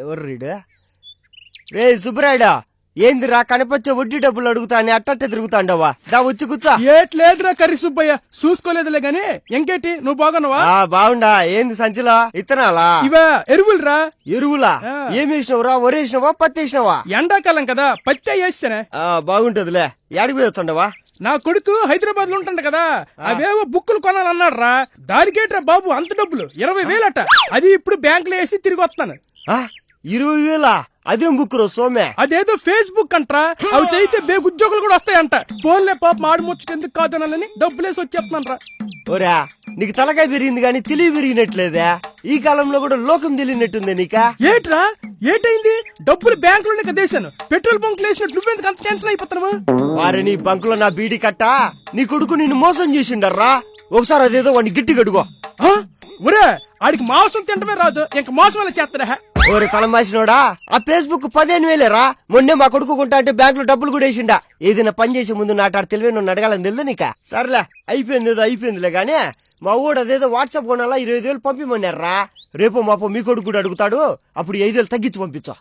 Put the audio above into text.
ఎవరు రీడు? రే సుబ్బరాయుడా, ఏందిరా కనపచ్చే వడ్డీ డబ్బులు అడుగుతా అని అట్టట్ట తిరుగుతాండవా? దా వచ్చి కూర్చో. ఏట్లేదురా కర్రీ సుబ్బయ్య, చూసుకోలేదులే గాని ఎంకేటి నువ్వు బాగున్నావా? బాగుండా. ఏంది సంచిలా ఇత్తనాలా? ఇవా ఎరువులురా. ఎరువులా? ఏమేసినవురా? వరేసినవా పత్తి వేసినవా? ఎండాకాలం కదా పత్తి వేస్తానే. బాగుంటదిలే. యాడికి పోయి వచ్చండవా? నా కొడుకు హైదరాబాద్ లో ఉంటాడు కదా, అవేవో బుక్కులు కొనాలన్నాడు రా. దానికేట్రా బాబు అంత డబ్బులు? 20,000 అది ఇప్పుడు బ్యాంకులో వేసి తిరిగి వస్తాను. 20,000? అదేం బుక్ రో సోమే? అదేదో ఫేస్బుక్ అంటరా, అవి చదివితే బేగు ఉద్యోగులు కూడా వస్తాయంట. ఫోన్లే పాప ఆడముచ్చట ఎందుకు కాదనాలని డబ్బులేసి వచ్చేస్తున్నాను రా. ఓరా, నీకు తలకాయ పెరిగింది గాని తెలివి పెరిగినట్లేదా? ఈ కాలంలో కూడా లోకం తెలియనట్టుంది నీకా? ఏట్రా ఏటైంది? డబ్బులు బ్యాంకులోనే కదేశాను, పెట్రోల్ బంక్ వేసినట్టు నువ్వెందుకు అంత టెన్షన్ అయిపోతున్నావు? వారి నీ బంకులో నా బీడీ కట్ట నీ కొడుకు నిన్ను మోసం చేసిండర్రా. ఒకసారి అదేదో వాడిని గిట్టి కడుగో. ఒరే, ఆడికి మాంసం తింటమే రాదు, ఇంక మోసం వల్ల చేస్తాడా? ఓరే తలమాసినోడా, ఆ ఫేస్బుక్ 15,000 మొన్నే మా కొడుకు కొంటా అంటే బ్యాంక్ లో డబ్బులు కూడా వేసిండా. ఏదైనా పని చేసే ముందు నాటాడు తెలివే నువ్వు అడగాలని తెలుదు నీకా? సర్లే అయిపోయింది ఏదో అయిపోయిందిలే గానీ, మా ఊడు అదేదో వాట్సాప్ కొనాలా 20,000 పంపిమన్నారా. రేపు మాపో మీ కొడుకు కూడా అడుగుతాడు, అప్పుడు 5,000 తగ్గించి పంపించు.